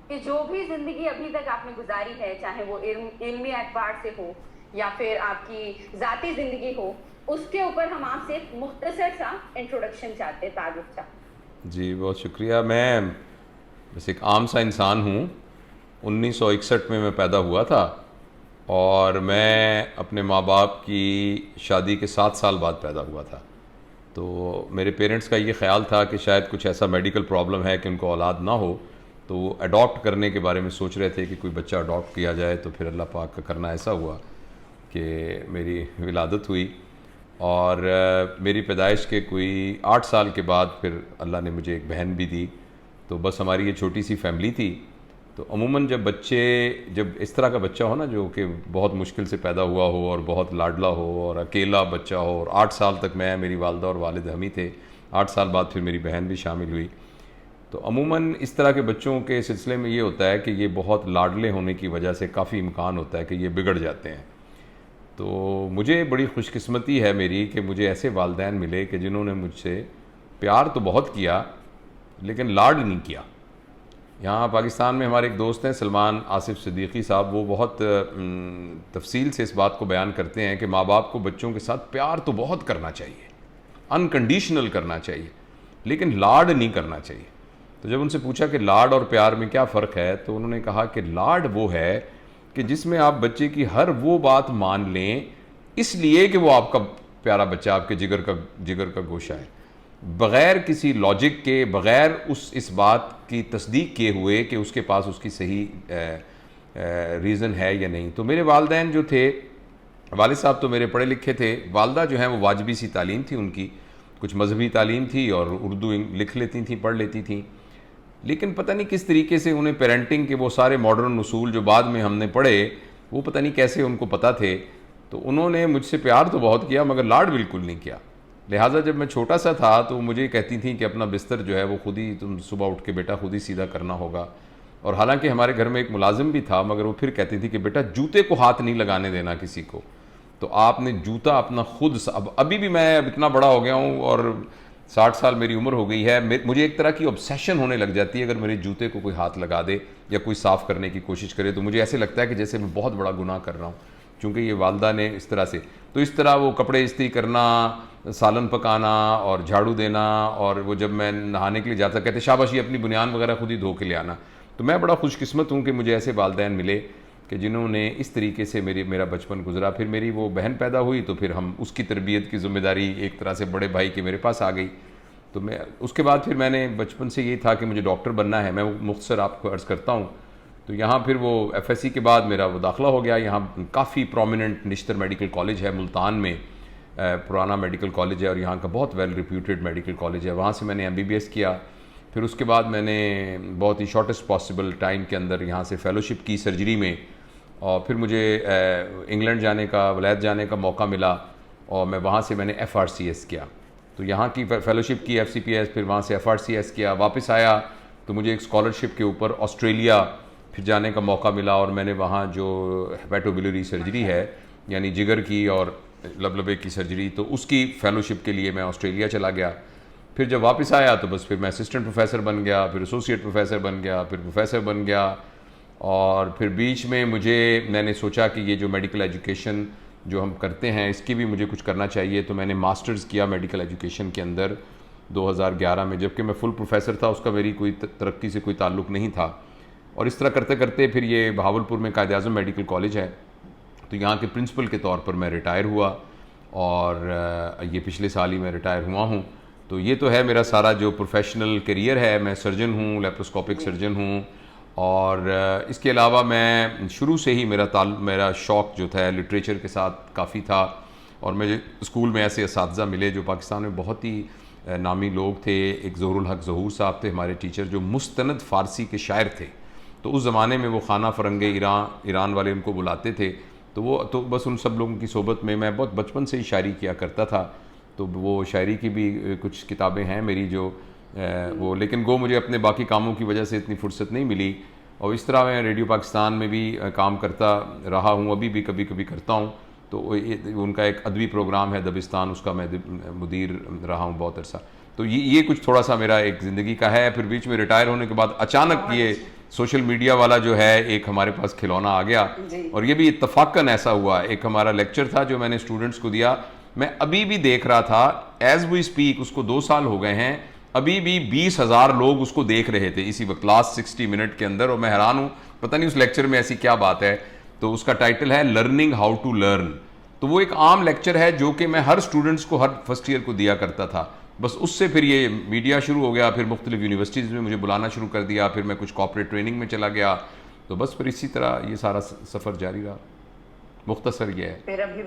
कि जो भी ज़िंदगी अभी तक आपने गुज़ारी है, चाहे वो इल्मी एतबार से हो या फिर आपकी ज़ाती ज़िंदगी हो, उसके ऊपर हम आपसे एक मुख्तसर सा इंट्रोडक्शन चाहते हैं, तारुफ़ चाहते जी बहुत शुक्रिया। मैं बस एक आम सा इंसान हूँ। 1961 में मैं पैदा हुआ था और मैं अपने माँ बाप की शादी के 7 साल बाद पैदा हुआ था। तो मेरे पेरेंट्स का ये ख़्याल था कि शायद कुछ ऐसा मेडिकल प्रॉब्लम है कि उनको औलाद ना हो, तो वो अडॉप्ट करने के बारे में सोच रहे थे कि कोई बच्चा अडॉप्ट किया जाए। तो फिर अल्लाह पाक का करना ऐसा हुआ कि मेरी विलादत हुई और मेरी पैदाइश के कोई 8 साल के बाद फिर अल्लाह ने मुझे एक बहन भी दी। तो बस हमारी ये छोटी सी फैमिली थी। तो अमूमन जब इस तरह का बच्चा हो ना, जो कि बहुत मुश्किल से पैदा हुआ हो और बहुत लाडला हो और अकेला बच्चा हो, और 8 साल तक मैं, मेरी वालदा और वालिद हम ही थे। 8 साल बाद फिर मेरी बहन भी शामिल हुई। तो अमूमन इस तरह के बच्चों के सिलसिले में ये होता है कि ये बहुत लाडले होने की वजह से काफ़ी इम्कान होता है कि ये बिगड़ जाते हैं। तो मुझे बड़ी खुशकिस्मती है मेरी कि मुझे ऐसे वालिदैन मिले कि जिन्होंने मुझसे प्यार तो बहुत किया लेकिन लाड नहीं किया। यहाँ पाकिस्तान में हमारे एक दोस्त हैं सलमान आसिफ सिद्दीकी साहब, वो बहुत तफसील से इस बात को बयान करते हैं कि माँ बाप को बच्चों के साथ प्यार तो बहुत करना चाहिए, अनकंडीशनल करना चाहिए, लेकिन लाड नहीं करना चाहिए। तो जब उनसे पूछा कि लाड और प्यार में क्या फ़र्क है, तो उन्होंने कहा कि लाड वो है कि जिसमें आप बच्चे की हर वो बात मान लें इसलिए कि वो आपका प्यारा बच्चा, आपके जिगर का गोशा है, बग़ैर किसी लॉजिक के, बग़ैर इस बात की तस्दीक किए हुए कि उसके पास उसकी सही रीज़न है या नहीं। तो मेरे वालिदैन जो थे, वालिद साहब तो मेरे पढ़े लिखे थे, वालदा जो हैं वो वाजबी सी तालीम थी उनकी, कुछ मजहबी तालीम थी और उर्दू लिख लेती थी, पढ़ लेती थी। लेकिन पता नहीं किस तरीके से उन्हें पेरेंटिंग के वो सारे मॉडर्न उसूल जो बाद में हमने पढ़े, वो पता नहीं कैसे उनको पता थे। तो उन्होंने मुझसे प्यार तो बहुत किया मगर लाड बिल्कुल नहीं किया। लिहाजा जब मैं छोटा सा था तो मुझे कहती थी कि अपना बिस्तर जो है वो खुद ही तुम सुबह उठ के बेटा खुद ही सीधा करना होगा। और हालांकि हमारे घर में एक मुलाजिम भी था, मगर वो फिर कहती थी कि बेटा जूते को हाथ नहीं लगाने देना किसी को, तो आपने जूता अपना खुद। अब अभी भी मैं अब इतना बड़ा हो गया हूँ और 60 साल मेरी उम्र हो गई है, मुझे एक तरह की ऑब्सेशन होने लग जाती है अगर मेरे जूते को कोई हाथ लगा दे या कोई साफ़ करने की कोशिश करे, तो मुझे ऐसे लगता है कि जैसे मैं बहुत बड़ा गुनाह कर रहा हूँ, चूँकि ये वालदा ने इस तरह से। तो इस तरह वो कपड़े इस्त्री करना, सालन पकाना और झाड़ू देना, और वो जब मैं नहाने के लिए जाता कहते शाबाश ये अपनी बुनियान वगैरह खुद ही धो के ले आना। तो मैं बड़ा खुशकिस्मत हूँ कि मुझे ऐसे वालिदैन मिले कि जिन्होंने इस तरीके से मेरा बचपन गुजरा। फिर मेरी वो बहन पैदा हुई तो फिर हम उसकी तरबियत की ज़िम्मेदारी एक तरह से बड़े भाई की मेरे पास आ गई। तो मैं उसके बाद फिर मैंने बचपन से ये था कि मुझे डॉक्टर बनना है। मैं मुख्तसर आपको अर्ज़ करता हूँ। तो यहाँ फिर वो एफएससी के बाद मेरा वो दाखिला हो गया। यहाँ काफ़ी प्रोमिनेंट निश्तर मेडिकल कॉलेज है मुल्तान में, पुराना मेडिकल कॉलेज है और यहाँ का बहुत वेल रिप्यूटेड मेडिकल कॉलेज है। वहाँ से मैंने एमबीबीएस किया। फिर उसके बाद मैंने बहुत ही शॉर्टेस्ट पॉसिबल टाइम के अंदर यहाँ से फ़ेलोशिप की सर्जरी में, और फिर मुझे इंग्लैंड जाने का, वलायत जाने का मौका मिला और मैं वहाँ से मैंने एफआरसीएस किया। तो यहाँ की फ़ेलोशिप की एफसीपीएस, फिर वहाँ से एफआरसीएस किया। वापस आया तो मुझे एक स्कॉलरशिप के ऊपर ऑस्ट्रेलिया फिर जाने का मौका मिला और मैंने वहाँ जो हेपेटोबिलियरी सर्जरी है, यानी जिगर की और लबलबे की सर्जरी, तो उसकी फ़ेलोशिप के लिए मैं ऑस्ट्रेलिया चला गया। फिर जब वापस आया तो बस फिर मैं असिस्टेंट प्रोफेसर बन गया, फिर एसोसिएट प्रोफेसर बन गया, फिर प्रोफेसर बन गया। और फिर बीच में मैंने सोचा कि ये जो मेडिकल एजुकेशन जो हम करते हैं इसकी भी मुझे कुछ करना चाहिए। तो मैंने मास्टर्स किया मेडिकल एजुकेशन के अंदर 2011 में, जबकि मैं फुल प्रोफेसर था, उसका मेरी कोई तरक्की से कोई ताल्लुक़ नहीं था। और इस तरह करते करते फिर ये बहावलपुर में कायद आज़म मेडिकल कॉलेज है, तो यहाँ के प्रिंसिपल के तौर पर मैं रिटायर हुआ और ये पिछले साल ही मैं रिटायर हुआ हूँ। तो ये तो है मेरा सारा जो प्रोफेशनल करियर है। मैं सर्जन हूँ, लेप्रोस्कोपिक सर्जन हूँ, और इसके अलावा मैं शुरू से ही मेरा शौक़ जो था लिटरेचर के साथ काफ़ी था। और मुझे स्कूल में ऐसे असातिज़ा मिले जो पाकिस्तान में बहुत ही नामी लोग थे। एक ज़ोहरुल हक ज़हूर साहब थे हमारे टीचर, जो मुस्तनद फ़ारसी के शायर थे। तो उस ज़माने में वो खाना फ़रंगे ईरान वाले उनको बुलाते थे। तो बस उन सब लोगों की सोबत में मैं बहुत बचपन से ही शायरी किया करता था। तो वो शायरी की भी कुछ किताबें हैं मेरी जो वो, लेकिन वो मुझे अपने बाकी कामों की वजह से इतनी फुर्सत नहीं मिली। और इस तरह मैं रेडियो पाकिस्तान में भी काम करता रहा हूँ, अभी भी कभी कभी करता हूँ। तो उनका एक अदबी प्रोग्राम है दबिस्तान, उसका मैं मुदीर रहा हूँ बहुत अरसा। तो ये कुछ थोड़ा सा मेरा एक ज़िंदगी का है। फिर बीच में रिटायर होने के बाद अचानक ये सोशल मीडिया वाला जो है एक हमारे पास खिलौना आ गया, जी। और ये भी इत्तफाकन ऐसा हुआ। एक हमारा लेक्चर था जो मैंने स्टूडेंट्स को दिया, मैं अभी भी देख रहा था, एज वी स्पीक, उसको 2 साल हो गए हैं, अभी भी 20,000 लोग उसको देख रहे थे इसी वक्त, लास्ट 60 मिनट के अंदर। और मैं हैरान हूँ, पता नहीं उस लेक्चर में ऐसी क्या बात है। तो उसका टाइटल है लर्निंग हाउ टू लर्न। तो वो एक आम लेक्चर है जो कि मैं हर स्टूडेंट्स को हर फर्स्ट ईयर को दिया करता था। बस उससे फिर ये मीडिया शुरू हो गया, फिर मुख्तलिफ यूनिवर्सिटीज़ में मुझे बुलाना शुरू कर दिया, फिर मैं कुछ कॉर्पोरेट ट्रेनिंग में चला गया। तो बस फिर इसी तरह ये सारा सफ़र जारी रहा। मुख्तसर ये है। फिर अभी